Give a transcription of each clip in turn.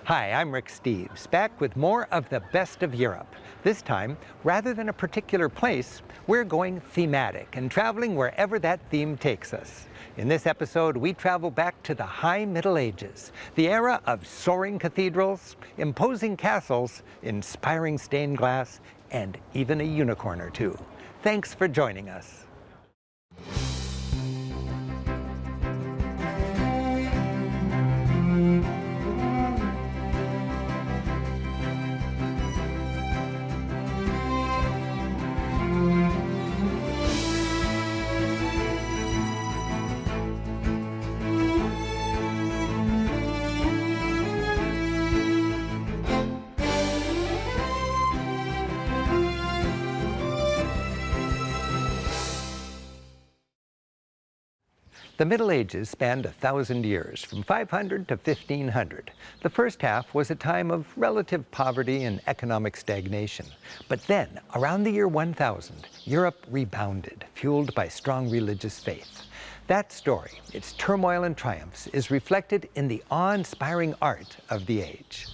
Hi, I'm Rick Steves, back with more of the best of Europe. This time, rather than a particular place, we're going thematic and traveling wherever that theme takes us. In this episode, we travel back to the High Middle Ages, the era of soaring cathedrals, imposing castles, inspiring stained glass, and even a unicorn or two. Thanks for joining us. The Middle Ages spanned 1,000 years, from 500 to 1500. The first half was a time of relative poverty and economic stagnation. But then, around the year 1000, Europe rebounded, fueled by strong religious faith. That story, its turmoil and triumphs, is reflected in the awe-inspiring art of the age.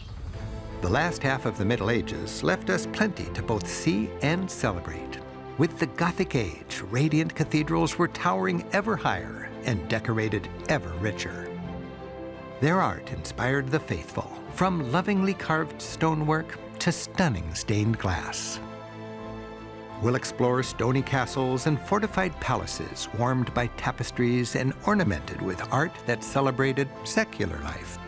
The last half of the Middle Ages left us plenty to both see and celebrate. With the Gothic age, radiant cathedrals were towering ever higher and decorated ever richer. Their art inspired the faithful, from lovingly carved stonework to stunning stained glass. We'll explore stony castles and fortified palaces warmed by tapestries and ornamented with art that celebrated secular life.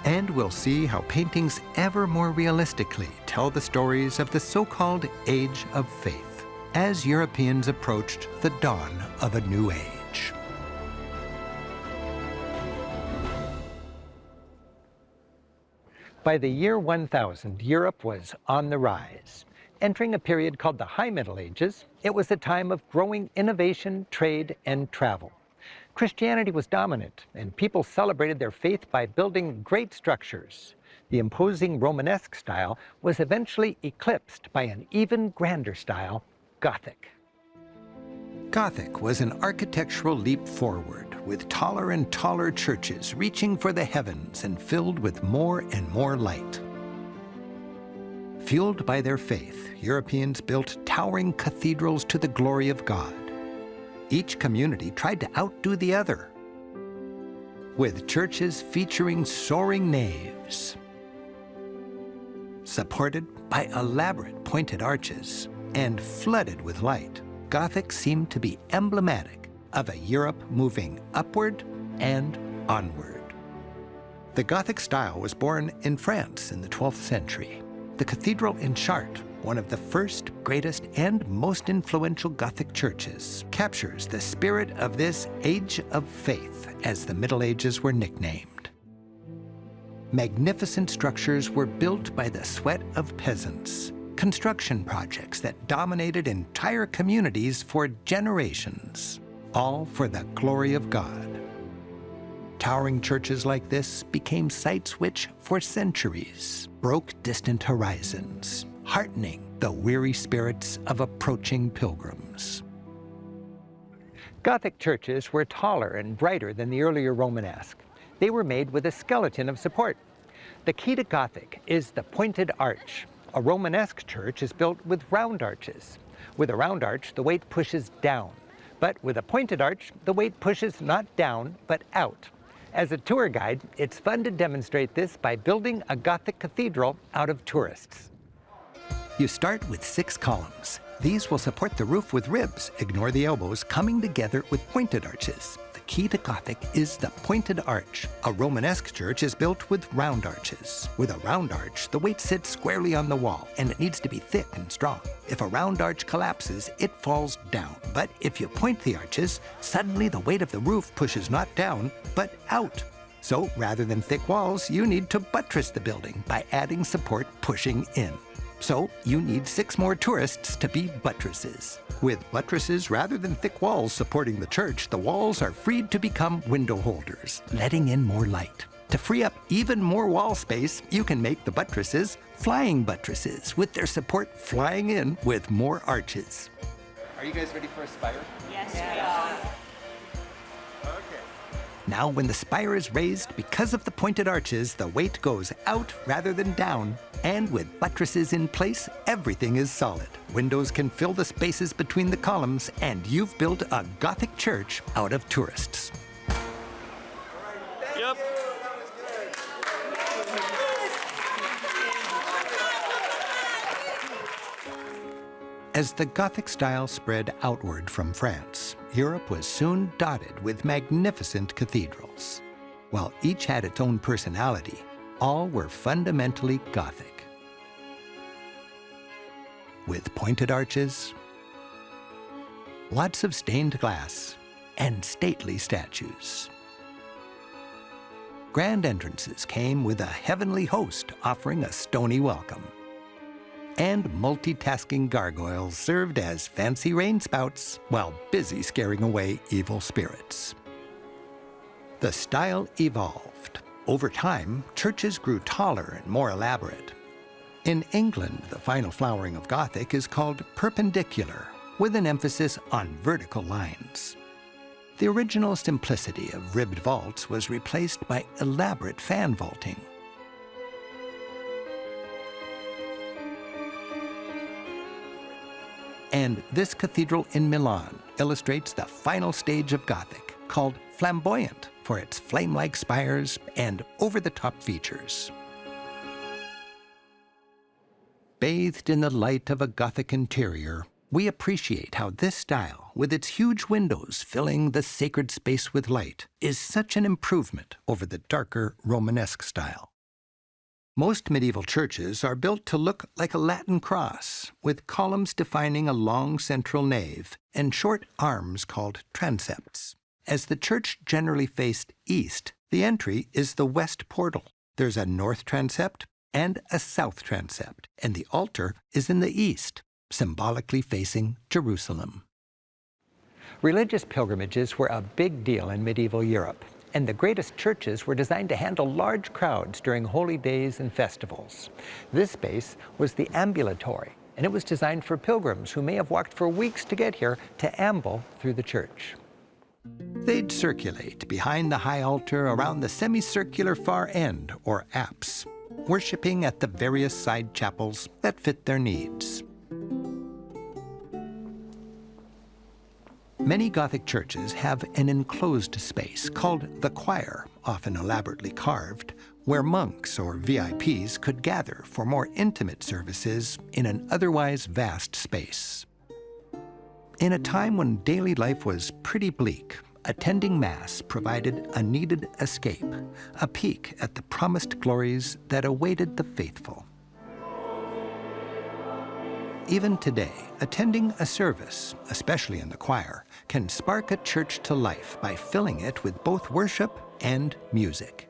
And we'll see how paintings ever more realistically tell the stories of the so-called Age of Faith, as Europeans approached the dawn of a new age. By the year 1000, Europe was on the rise. Entering a period called the High Middle Ages, it was a time of growing innovation, trade, and travel. Christianity was dominant, and people celebrated their faith by building great structures. The imposing Romanesque style was eventually eclipsed by an even grander style, Gothic. Gothic was an architectural leap forward, with taller and taller churches reaching for the heavens and filled with more and more light. Fueled by their faith, Europeans built towering cathedrals to the glory of God. Each community tried to outdo the other, with churches featuring soaring naves, supported by elaborate pointed arches, and flooded with light. Gothic seemed to be emblematic of a Europe moving upward and onward. The Gothic style was born in France in the 12th century. The cathedral in Chartres, one of the first, greatest, and most influential Gothic churches, captures the spirit of this age of faith, as the Middle Ages were nicknamed. Magnificent structures were built by the sweat of peasants, construction projects that dominated entire communities for generations, all for the glory of God. Towering churches like this became sites which, for centuries, broke distant horizons, heartening the weary spirits of approaching pilgrims. Gothic churches were taller and brighter than the earlier Romanesque. They were made with a skeleton of support. The key to Gothic is the pointed arch. A Romanesque church is built with round arches. With a round arch, the weight pushes down. But with a pointed arch, the weight pushes not down, but out. As a tour guide, it's fun to demonstrate this by building a Gothic cathedral out of tourists. You start with 6 columns. These will support the roof with ribs, ignore the elbows, coming together with pointed arches. The key to Gothic is the pointed arch. A Romanesque church is built with round arches. With a round arch, the weight sits squarely on the wall, and it needs to be thick and strong. If a round arch collapses, it falls down. But if you point the arches, suddenly the weight of the roof pushes not down, but out. So rather than thick walls, you need to buttress the building by adding support pushing in. So you need 6 more tourists to be buttresses. With buttresses rather than thick walls supporting the church, the walls are freed to become window holders, letting in more light. To free up even more wall space, you can make the buttresses flying buttresses, with their support flying in with more arches. Are you guys ready for a spire? Yes, we are. Okay. Now, when the spire is raised, because of the pointed arches, the weight goes out rather than down. And with buttresses in place, everything is solid. Windows can fill the spaces between the columns, and you've built a Gothic church out of tourists. Yep. As the Gothic style spread outward from France, Europe was soon dotted with magnificent cathedrals. While each had its own personality, all were fundamentally Gothic. With pointed arches, lots of stained glass, and stately statues. Grand entrances came with a heavenly host offering a stony welcome. And multitasking gargoyles served as fancy rainspouts while busy scaring away evil spirits. The style evolved. Over time, churches grew taller and more elaborate. In England, the final flowering of Gothic is called perpendicular, with an emphasis on vertical lines. The original simplicity of ribbed vaults was replaced by elaborate fan vaulting. And this cathedral in Milan illustrates the final stage of Gothic, called flamboyant for its flame-like spires and over-the-top features. Bathed in the light of a Gothic interior, we appreciate how this style, with its huge windows filling the sacred space with light, is such an improvement over the darker Romanesque style. Most medieval churches are built to look like a Latin cross, with columns defining a long central nave and short arms called transepts. As the church generally faced east, the entry is the west portal. There's a north transept and a south transept, and the altar is in the east, symbolically facing Jerusalem. Religious pilgrimages were a big deal in medieval Europe, and the greatest churches were designed to handle large crowds during holy days and festivals. This space was the ambulatory, and it was designed for pilgrims who may have walked for weeks to get here to amble through the church. They'd circulate behind the high altar around the semicircular far end, or apse, worshiping at the various side chapels that fit their needs. Many Gothic churches have an enclosed space called the choir, often elaborately carved, where monks or VIPs could gather for more intimate services in an otherwise vast space. In a time when daily life was pretty bleak, attending Mass provided a needed escape, a peek at the promised glories that awaited the faithful. Even today, attending a service, especially in the choir, can spark a church to life by filling it with both worship and music.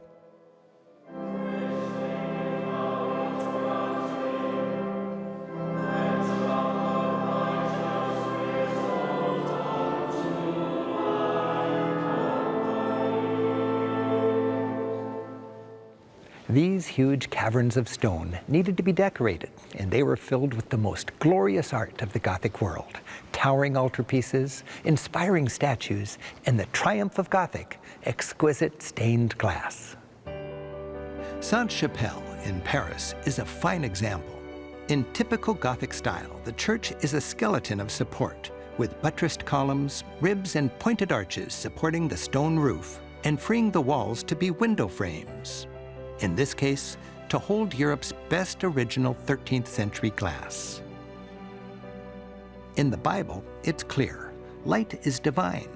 These huge caverns of stone needed to be decorated, and they were filled with the most glorious art of the Gothic world: towering altarpieces, inspiring statues, and the triumph of Gothic, exquisite stained glass. Sainte-Chapelle in Paris is a fine example. In typical Gothic style, the church is a skeleton of support, with buttressed columns, ribs, and pointed arches supporting the stone roof and freeing the walls to be window frames. In this case, to hold Europe's best original 13th century glass. In the Bible, it's clear, light is divine.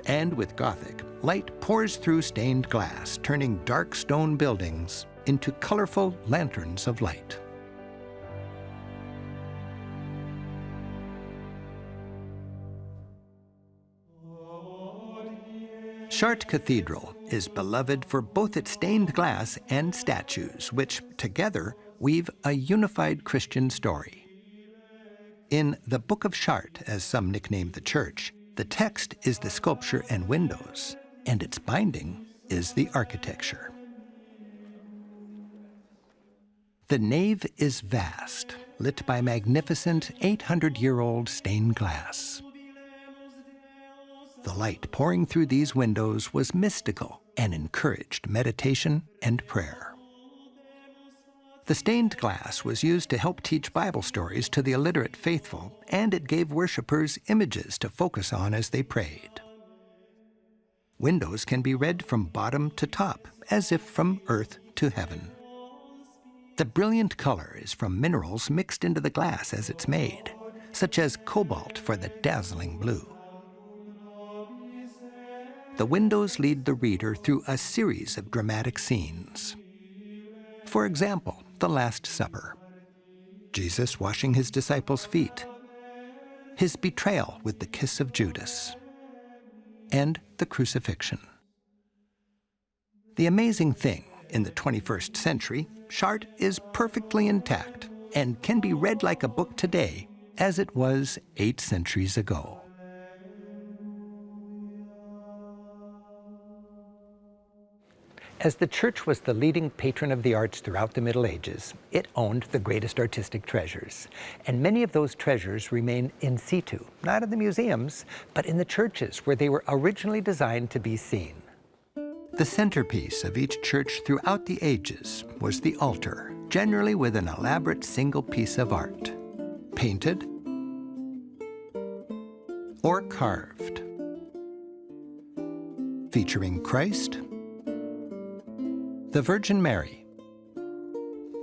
And with Gothic, light pours through stained glass, turning dark stone buildings into colorful lanterns of light. Chartres Cathedral is beloved for both its stained glass and statues, which, together, weave a unified Christian story. In the Book of Chartres, as some nickname the church, the text is the sculpture and windows, and its binding is the architecture. The nave is vast, lit by magnificent 800-year-old stained glass. The light pouring through these windows was mystical and encouraged meditation and prayer. The stained glass was used to help teach Bible stories to the illiterate faithful, and it gave worshipers images to focus on as they prayed. Windows can be read from bottom to top, as if from earth to heaven. The brilliant color is from minerals mixed into the glass as it's made, such as cobalt for the dazzling blue. The windows lead the reader through a series of dramatic scenes. For example, the Last Supper, Jesus washing his disciples' feet, his betrayal with the kiss of Judas, and the crucifixion. The amazing thing, in the 21st century, Chartres is perfectly intact and can be read like a book today as it was 8 centuries ago. As the church was the leading patron of the arts throughout the Middle Ages, it owned the greatest artistic treasures. And many of those treasures remain in situ, not in the museums, but in the churches where they were originally designed to be seen. The centerpiece of each church throughout the ages was the altar, generally with an elaborate single piece of art, painted or carved, featuring Christ, the Virgin Mary,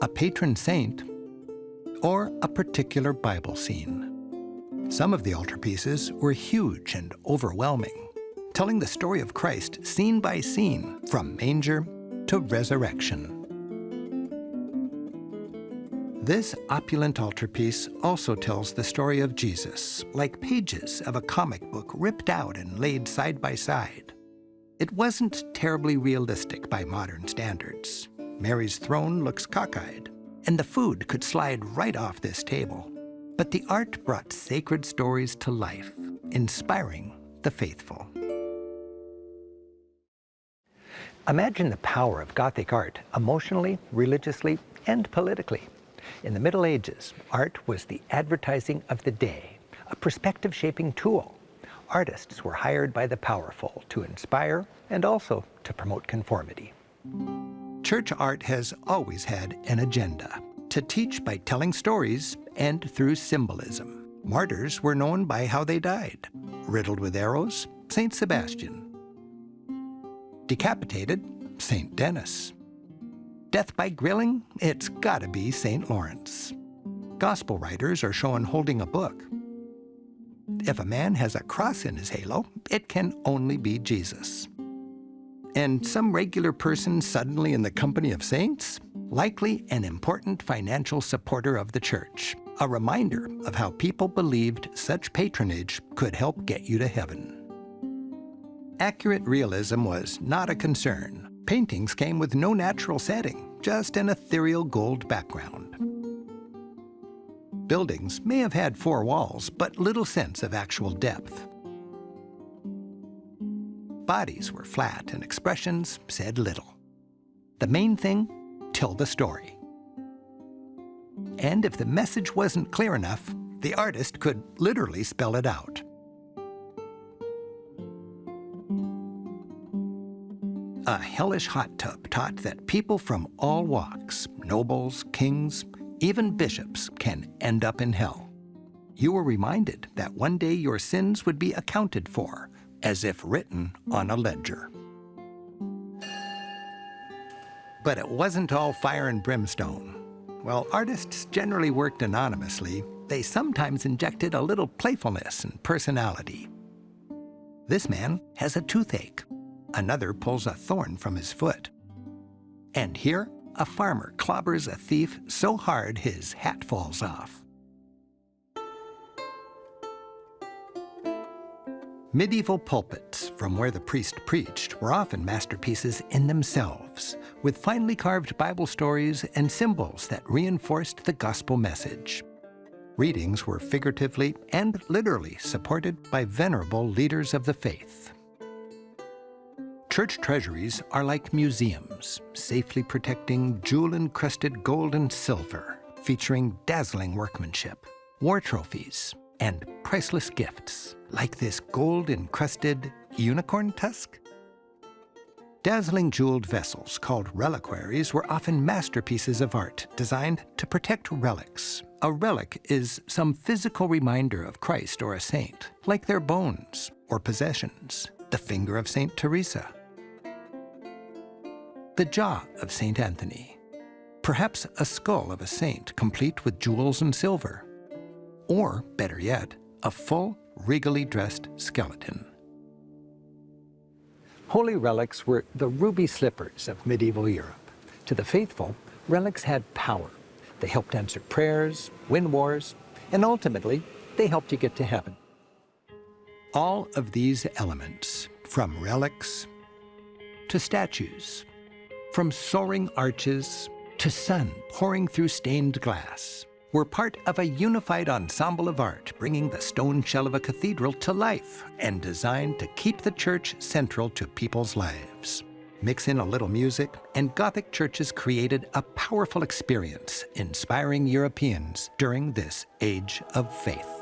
a patron saint, or a particular Bible scene. Some of the altarpieces were huge and overwhelming, telling the story of Christ scene by scene, from manger to resurrection. This opulent altarpiece also tells the story of Jesus, like pages of a comic book ripped out and laid side by side. It wasn't terribly realistic by modern standards. Mary's throne looks cockeyed, and the food could slide right off this table. But the art brought sacred stories to life, inspiring the faithful. Imagine the power of Gothic art emotionally, religiously, and politically. In the Middle Ages, art was the advertising of the day, a perspective-shaping tool. Artists were hired by the powerful to inspire and also to promote conformity. Church art has always had an agenda: to teach by telling stories and through symbolism. Martyrs were known by how they died. Riddled with arrows, Saint Sebastian. Decapitated, Saint Denis. Death by grilling, it's gotta be Saint Lawrence. Gospel writers are shown holding a book. If a man has a cross in his halo, it can only be Jesus. And some regular person suddenly in the company of saints? Likely an important financial supporter of the church, a reminder of how people believed such patronage could help get you to heaven. Accurate realism was not a concern. Paintings came with no natural setting, just an ethereal gold background. Buildings may have had 4 walls, but little sense of actual depth. Bodies were flat and expressions said little. The main thing, tell the story. And if the message wasn't clear enough, the artist could literally spell it out. A hellish hot tub taught that people from all walks, nobles, kings, even bishops, can end up in hell. You were reminded that one day your sins would be accounted for, as if written on a ledger. But it wasn't all fire and brimstone. While artists generally worked anonymously, they sometimes injected a little playfulness and personality. This man has a toothache. Another pulls a thorn from his foot. And here, a farmer clobbers a thief so hard his hat falls off. Medieval pulpits, from where the priest preached, were often masterpieces in themselves, with finely carved Bible stories and symbols that reinforced the gospel message. Readings were figuratively and literally supported by venerable leaders of the faith. Church treasuries are like museums, safely protecting jewel-encrusted gold and silver, featuring dazzling workmanship, war trophies, and priceless gifts, like this gold-encrusted unicorn tusk. Dazzling jeweled vessels called reliquaries were often masterpieces of art designed to protect relics. A relic is some physical reminder of Christ or a saint, like their bones or possessions, the finger of Saint Teresa, the jaw of Saint Anthony, perhaps a skull of a saint complete with jewels and silver, or, better yet, a full, regally dressed skeleton. Holy relics were the ruby slippers of medieval Europe. To the faithful, relics had power. They helped answer prayers, win wars, and ultimately, they helped you get to heaven. All of these elements, from relics to statues, from soaring arches to sun pouring through stained glass, were part of a unified ensemble of art, bringing the stone shell of a cathedral to life and designed to keep the church central to people's lives. Mix in a little music, and Gothic churches created a powerful experience, inspiring Europeans during this age of faith.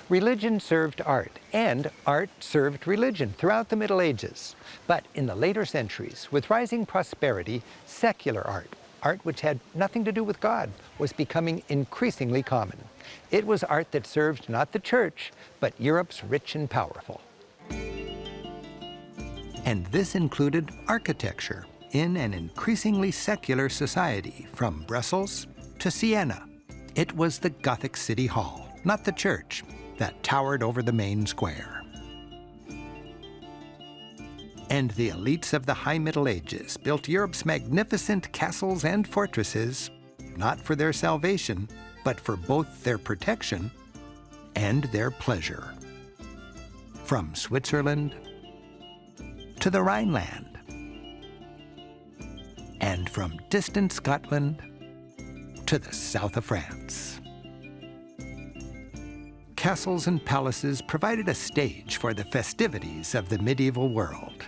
Religion served art, and art served religion throughout the Middle Ages. But in the later centuries, with rising prosperity, secular art which had nothing to do with God, was becoming increasingly common. It was art that served not the church, but Europe's rich and powerful. And this included architecture in an increasingly secular society, from Brussels to Siena. It was the Gothic City Hall, not the church, that towered over the main square. And the elites of the High Middle Ages built Europe's magnificent castles and fortresses, not for their salvation, but for both their protection and their pleasure. From Switzerland to the Rhineland, and from distant Scotland to the south of France. Castles and palaces provided a stage for the festivities of the medieval world,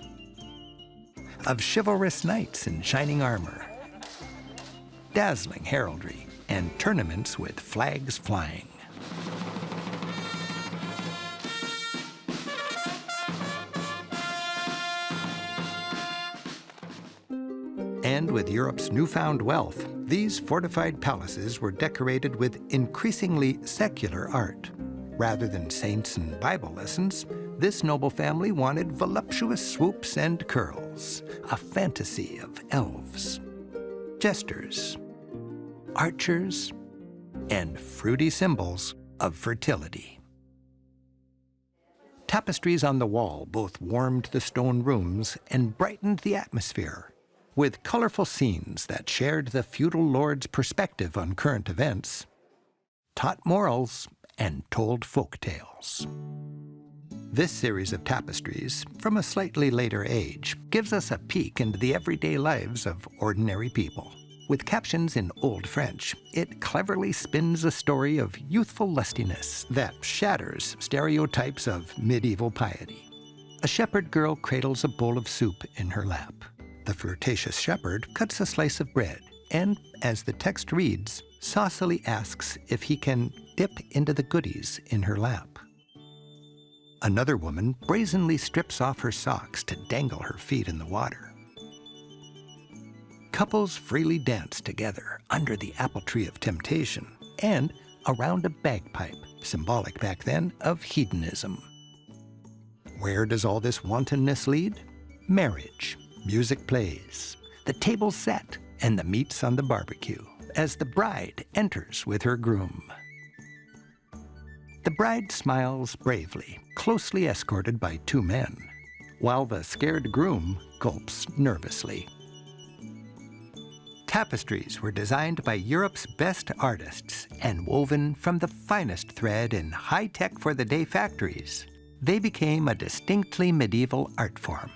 of chivalrous knights in shining armor, dazzling heraldry, and tournaments with flags flying. And with Europe's newfound wealth, these fortified palaces were decorated with increasingly secular art. Rather than saints and Bible lessons, this noble family wanted voluptuous swoops and curls, a fantasy of elves, jesters, archers, and fruity symbols of fertility. Tapestries on the wall both warmed the stone rooms and brightened the atmosphere, with colorful scenes that shared the feudal lord's perspective on current events, taught morals, and told folk tales. This series of tapestries, from a slightly later age, gives us a peek into the everyday lives of ordinary people. With captions in Old French, it cleverly spins a story of youthful lustiness that shatters stereotypes of medieval piety. A shepherd girl cradles a bowl of soup in her lap. The flirtatious shepherd cuts a slice of bread and, as the text reads, saucily asks if he can dip into the goodies in her lap. Another woman brazenly strips off her socks to dangle her feet in the water. Couples freely dance together under the apple tree of temptation and around a bagpipe, symbolic back then of hedonism. Where does all this wantonness lead? Marriage. Music plays, the table's set, and the meat's on the barbecue as the bride enters with her groom. The bride smiles bravely, closely escorted by two men, while the scared groom gulps nervously. Tapestries were designed by Europe's best artists and woven from the finest thread in high-tech for the day factories. They became a distinctly medieval art form.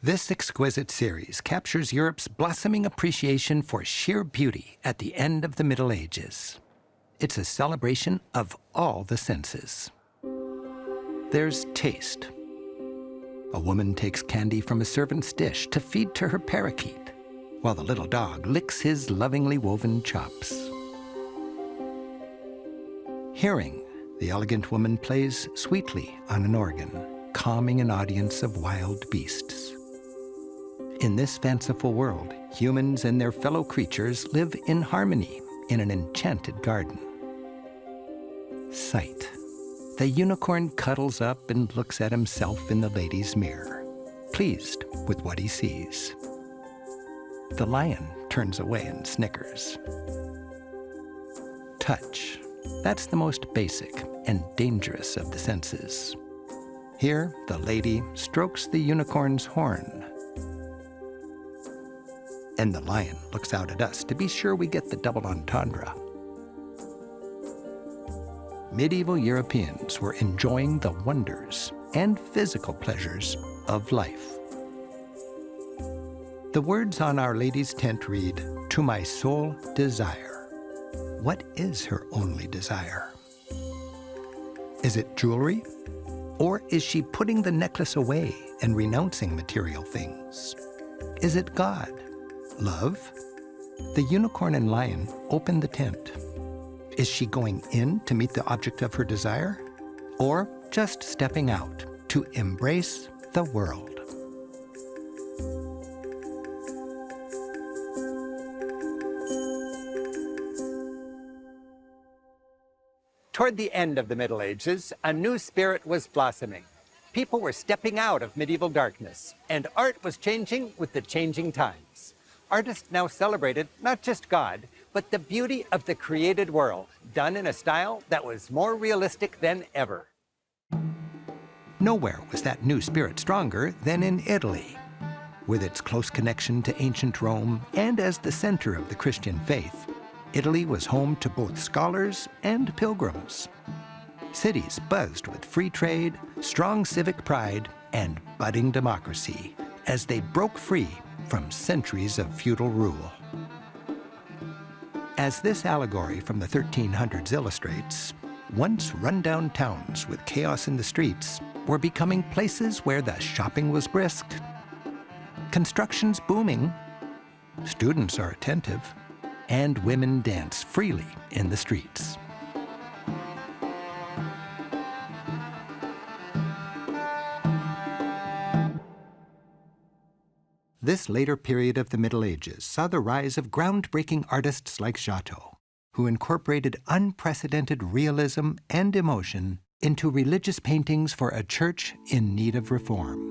This exquisite series captures Europe's blossoming appreciation for sheer beauty at the end of the Middle Ages. It's a celebration of all the senses. There's taste. A woman takes candy from a servant's dish to feed to her parakeet, while the little dog licks his lovingly woven chops. Hearing, the elegant woman plays sweetly on an organ, calming an audience of wild beasts. In this fanciful world, humans and their fellow creatures live in harmony in an enchanted garden. Sight. The unicorn cuddles up and looks at himself in the lady's mirror, pleased with what he sees. The lion turns away and snickers. Touch. That's the most basic and dangerous of the senses. Here, the lady strokes the unicorn's horn. And the lion looks out at us to be sure we get the double entendre. Medieval Europeans were enjoying the wonders and physical pleasures of life. The words on Our Lady's tent read, "To my sole desire." What is her only desire? Is it jewelry? Or is she putting the necklace away and renouncing material things? Is it God? Love? The unicorn and lion open the tent. Is she going in to meet the object of her desire? Or just stepping out to embrace the world? Toward the end of the Middle Ages, a new spirit was blossoming. People were stepping out of medieval darkness, and art was changing with the changing times. Artists now celebrated not just God, but the beauty of the created world, done in a style that was more realistic than ever. Nowhere was that new spirit stronger than in Italy. With its close connection to ancient Rome and as the center of the Christian faith, Italy was home to both scholars and pilgrims. Cities buzzed with free trade, strong civic pride, and budding democracy as they broke free from centuries of feudal rule. As this allegory from the 1300s illustrates, once rundown towns with chaos in the streets were becoming places where the shopping was brisk, construction's booming, students are attentive, and women dance freely in the streets. This later period of the Middle Ages saw the rise of groundbreaking artists like Giotto, who incorporated unprecedented realism and emotion into religious paintings for a church in need of reform.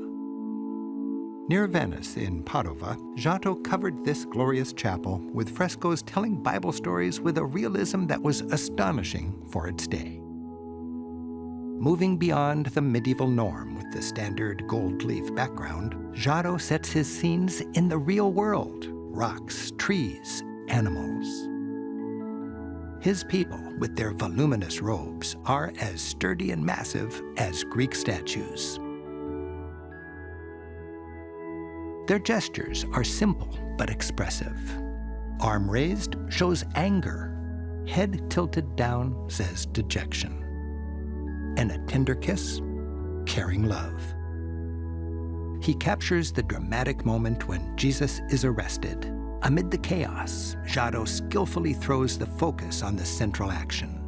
Near Venice, in Padova, Giotto covered this glorious chapel with frescoes telling Bible stories with a realism that was astonishing for its day. Moving beyond the medieval norm with the standard gold leaf background, Giotto sets his scenes in the real world: rocks, trees, animals. His people, with their voluminous robes, are as sturdy and massive as Greek statues. Their gestures are simple but expressive. Arm raised shows anger. Head tilted down says dejection. And a tender kiss, caring love. He captures the dramatic moment when Jesus is arrested. Amid the chaos, Giotto skillfully throws the focus on the central action.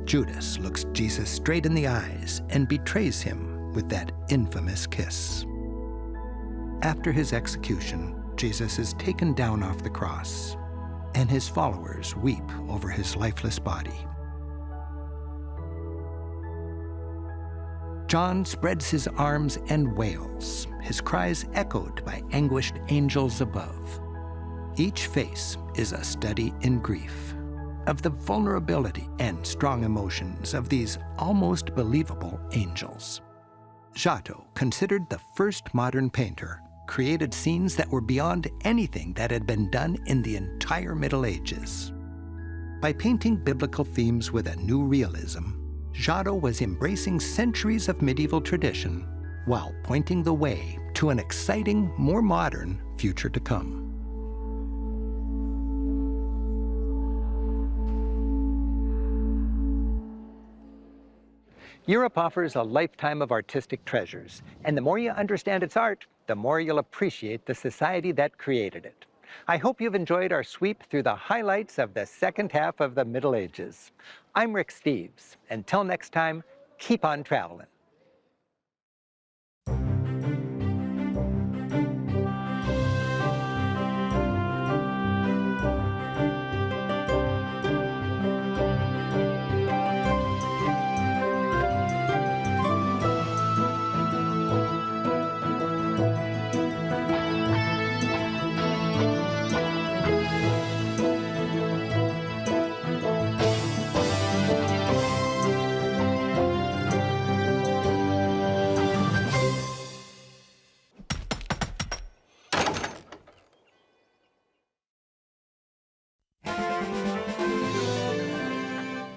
Judas looks Jesus straight in the eyes and betrays him with that infamous kiss. After his execution, Jesus is taken down off the cross, and his followers weep over his lifeless body. John spreads his arms and wails, his cries echoed by anguished angels above. Each face is a study in grief, of the vulnerability and strong emotions of these almost believable angels. Giotto, considered the first modern painter, created scenes that were beyond anything that had been done in the entire Middle Ages. By painting biblical themes with a new realism, Giotto was embracing centuries of medieval tradition while pointing the way to an exciting, more modern future to come. Europe offers a lifetime of artistic treasures, and the more you understand its art, the more you'll appreciate the society that created it. I hope you've enjoyed our sweep through the highlights of the second half of the Middle Ages. I'm Rick Steves. Until next time, keep on traveling.